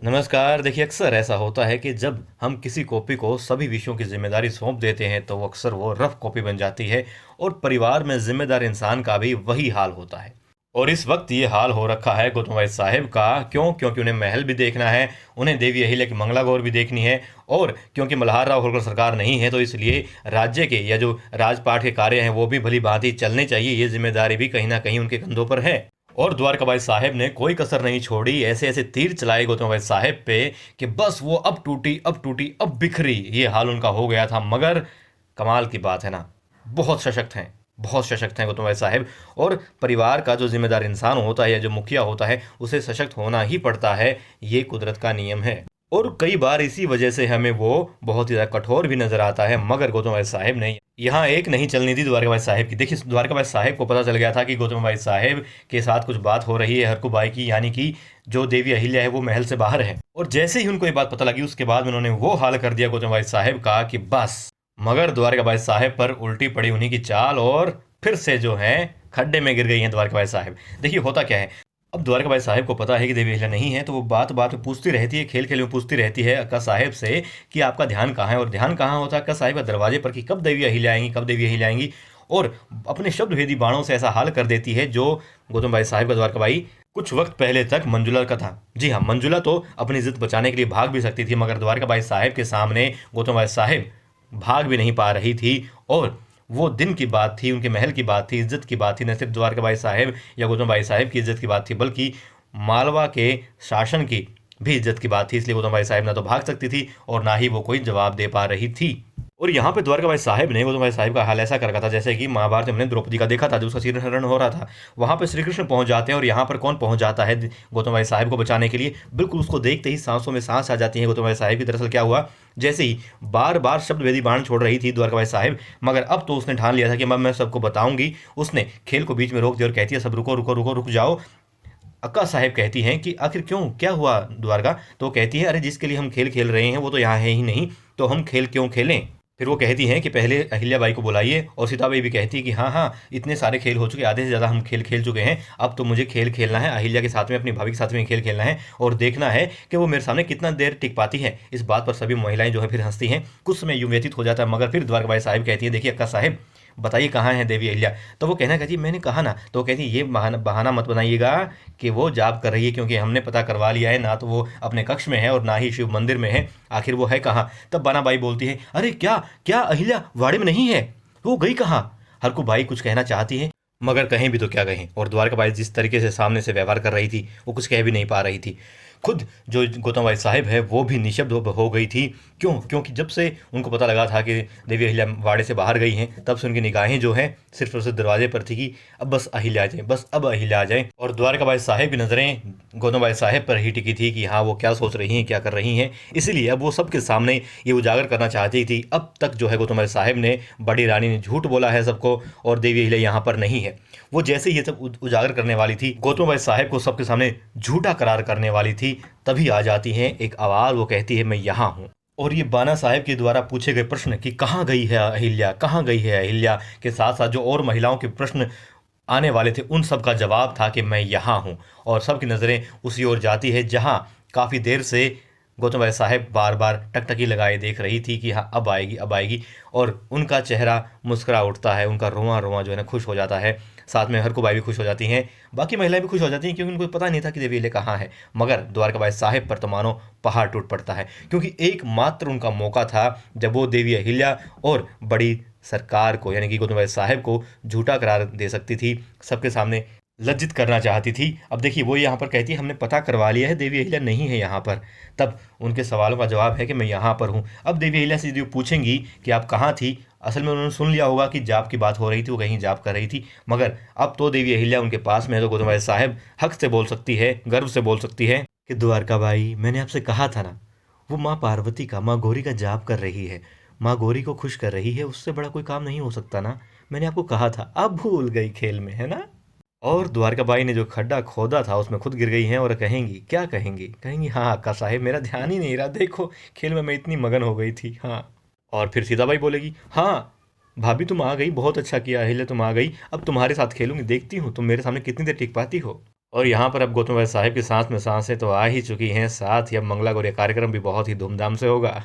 नमस्कार। देखिए, अक्सर ऐसा होता है कि जब हम किसी कॉपी को सभी विषयों की ज़िम्मेदारी सौंप देते हैं, तो वो अक्सर वो रफ़ कॉपी बन जाती है और परिवार में ज़िम्मेदार इंसान का भी वही हाल होता है। और इस वक्त ये हाल हो रखा है गौतम भाई साहिब का। क्यों? क्योंकि उन्हें महल भी देखना है, उन्हें देवी अहिल्या की मंगला गौर भी देखनी है और क्योंकि मल्हार राव होलकर सरकार नहीं है, तो इसलिए राज्य के या जो राजपाट के कार्य हैं, वो भी भली-भाँति चलने चाहिए। ये ज़िम्मेदारी भी कहीं न कहीं उनके कंधों पर है। और द्वारकाबाई साहेब ने कोई कसर नहीं छोड़ी, ऐसे-ऐसे तीर चलाए गौतमबाई साहेब पे कि बस वो अब टूटी, अब टूटी, अब बिखरी, ये हाल उनका हो गया था। मगर कमाल की बात है ना, बहुत सशक्त हैं गौतमबाई साहेब। और परिवार का जो ज़िम्मेदार इंसान होता है या जो मुखिया होता है, उसे सशक्त होना ही पड़ता है, ये कुदरत का नियम है। और कई बार इसी वजह से हमें वो बहुत ही ज़्यादा कठोर भी नज़र आता है। मगर गौतमबाई साहेब ने यहाँ एक नहीं चलनी थी द्वारकाबाई साहेब की। देखिए, द्वारकाबाई साहेब को पता चल गया था कि गौतमबाई साहेब के साथ कुछ बात हो रही है हरकुबाई की, यानी कि जो देवी अहिल्या है वो महल से बाहर है। और जैसे ही उनको ये बात पता लगी, उसके बाद में उन्होंने वो हाल कर दिया गौतमबाई साहेब का कि बस। मगर द्वारकाबाई साहेब पर उल्टी पड़ी उन्हीं की चाल और फिर से जो है खड्डे में गिर गई हैं द्वारकाबाई साहेब। देखिए, होता क्या है, अब द्वारकाबाई साहिब को पता है कि देवी अहिल्या नहीं है, तो वो बात बात में पूछती रहती है, खेल खेल में पूछती रहती है अक्का साहेब से कि आपका ध्यान कहाँ है। और ध्यान कहाँ होता है अक्का साहिब का दरवाजे पर कि कब देवी अहिल्या आएंगी, कब देवी अहिल्या आएंगी। और अपने शब्द भेदी बाणों से ऐसा हाल कर देती है जो गौतम भाई साहिब का द्वारकाबाई कुछ वक्त पहले तक मंजुला का था। जी हाँ, मंजुला तो अपनी जिद बचाने के लिए भाग भी सकती थी, मगर द्वारकाबाई साहिब के सामने गौतम भाई साहिब भाग भी नहीं पा रही थी। और वो दिन की बात थी, उनके महल की बात थी, इज्जत की बात थी। न सिर्फ द्वारकाबाई साहेब या गौतम भाई साहेब की इज्जत की बात थी, बल्कि मालवा के शासन की भी इज्जत की बात थी। इसलिए गौतम भाई साहब ना तो भाग सकती थी और ना ही वो कोई जवाब दे पा रही थी। और यहाँ पे द्वारका भाई साहब ने गौतम भाई साहब का हाल ऐसा कर रखा था जैसे कि महाभारत में हमने द्रौपदी का देखा था, जब उसका सिरहरण हो रहा था। वहां पे श्री कृष्ण पहुंच जाते हैं और यहाँ पर कौन पहुंच जाता है गौतम भाई साहब को बचाने के लिए। बिल्कुल उसको देखते ही सांसों में सांस आ जाती है गौतम भाई साहब की। दरअसल क्या हुआ, जैसे ही बार बार शब्द वेदी बाण छोड़ रही थी द्वारका भाई साहब, मगर अब तो उसने ठान लिया था कि मैं सबको बताऊंगी। उसने खेल को बीच में रोक दिया और कहती है, सब रुको रुको रुको रुक जाओ। अक्का साहेब कहती हैं कि आखिर क्यों, क्या हुआ द्वारका? तो कहती है, अरे जिसके लिए हम खेल खेल रहे हैं वो तो यहाँ है ही नहीं, तो हम खेल क्यों खेलें। फिर वो कहती हैं कि पहले अहिल्याबाई को बुलाइए। और सीताबाई भी कहती है कि हाँ हाँ, इतने सारे खेल हो चुके, आधे से ज़्यादा हम खेल खेल चुके हैं, अब तो मुझे खेल खेलना है अहिल्या के साथ में, अपनी भाभी के साथ में खेल खेलना है और देखना है कि वो मेरे सामने कितना देर टिक पाती है। इस बात पर सभी महिलाएं जो है फिर हंसती हैं। कुछ समय यूं व्यतीत हो जाता है, मगर फिर द्वारकाबाई साहिब कहती है, देखिए अक्का साहिब, बताइए कहाँ है देवी अहिल्या। तो वो कहना कहती, मैंने कहा ना। तो वो कहती, ये बहाना बहाना मत बनाइएगा कि वो जाप कर रही है, क्योंकि हमने पता करवा लिया है, ना तो वो अपने कक्ष में है और ना ही शिव मंदिर में है। आखिर वो है कहाँ? तब बानाबाई बोलती है, अरे क्या क्या अहिल्या वाड़े में नहीं है, वो गई कहाँ? हरकू बाई कुछ कहना चाहती है, मगर कहें भी तो क्या कहें। और द्वारकाबाई जिस तरीके से सामने से व्यवहार कर रही थी, वो कुछ कह भी नहीं पा रही थी। खुद जो गौतम भाई साहिब है वो भी निशब्द हो गई थी। क्यों? क्योंकि जब से उनको पता लगा था कि देवी अहिल्या वाड़े से बाहर गई हैं, तब से उनकी निगाहें जो हैं सिर्फ और सिर्फ दरवाजे पर थी कि अब बस अहिल्या आ जाए, बस अब अहिल्या आ जाए। और द्वारकाबाई साहिब की नज़रें गौतम भाई साहिब पर ही टिकी थी कि हाँ, वो क्या सोच रही हैं, क्या कर रही हैं। इसीलिए अब वो सबके सामने ये उजागर करना चाहती थी। अब तक जो है गौतम भाई साहिब ने, बड़ी रानी ने झूठ बोला है सबको और देवी अहिल्या यहाँ पर नहीं है। वो जैसे ही ये सब उजागर करने वाली थी, गौतम भाई साहिब को सबके सामने झूठा करार करने वाली थी, तभी आ जाती है एक आवाज़। वो कहती है, मैं यहाँ हूँ। और ये बाना साहेब के द्वारा पूछे गए प्रश्न कि कहाँ गई है अहिल्या, कहाँ गई है अहिल्या, के साथ साथ जो और महिलाओं के प्रश्न आने वाले थे, उन सब का जवाब था कि मैं यहाँ हूँ। और सबकी नज़रें उसी ओर जाती है जहाँ काफ़ी देर से गौतम भाई साहब बार बार टकटकी लगाए देख रही थी कि हाँ, अब आएगी अब आएगी। और उनका चेहरा मुस्कुरा उठता है, उनका रोआ रोआ जो है ना खुश हो जाता है। साथ में हरकुबाई भी खुश हो जाती हैं, बाकी महिलाएं भी खुश हो जाती हैं, क्योंकि उनको पता नहीं था कि देवी अहिल्या कहाँ है। मगर द्वारकाबाई साहिब पर तो मानो पहाड़ टूट पड़ता है, क्योंकि एकमात्र उनका मौका था जब वो देवी अहिल्या और बड़ी सरकार को, यानी कि गौतम भाई साहिब को झूठा करार दे सकती थी, सबके सामने लज्जित करना चाहती थी। अब देखिए, वो यहाँ पर कहती है, हमने पता करवा लिया है, देवी अहिल्या नहीं है यहाँ पर। तब उनके सवालों का जवाब है कि मैं यहाँ पर हूँ। अब देवी अहिल्या से जो पूछेंगी कि आप कहाँ थी, असल में उन्होंने सुन लिया होगा कि जाप की बात हो रही थी, वो कहीं जाप कर रही थी। मगर अब तो देवी अहिल्या उनके पास में है, तो गौतम भाई साहब हक से बोल सकती है, गर्व से बोल सकती है कि द्वारका बाई, मैंने आपसे कहा था ना, वो माँ पार्वती का, माँ गौरी का जाप कर रही है, माँ गौरी को खुश कर रही है, उससे बड़ा कोई काम नहीं हो सकता ना। मैंने आपको कहा था, अब भूल गई खेल में, है ना। और द्वारकाबाई ने जो खड्डा खोदा था उसमें खुद गिर गई हैं और कहेंगी, क्या कहेंगी? कहेंगी, हाँ अक्का साहेब, मेरा ध्यान ही नहीं रहा, देखो खेल में मैं इतनी मगन हो गई थी। हाँ। और फिर सीताबाई बोलेगी, हाँ भाभी तुम आ गई, बहुत अच्छा किया अहिल्या, तुम आ गई, अब तुम्हारे साथ खेलूंगी, देखती हूँ तुम मेरे सामने कितनी देर टिक पाती हो। और यहाँ पर अब गौतम भाई साहब की सांस में सांसें तो आ ही चुकी हैं, साथ ही अब मंगला गौरी कार्यक्रम भी बहुत ही धूमधाम से होगा।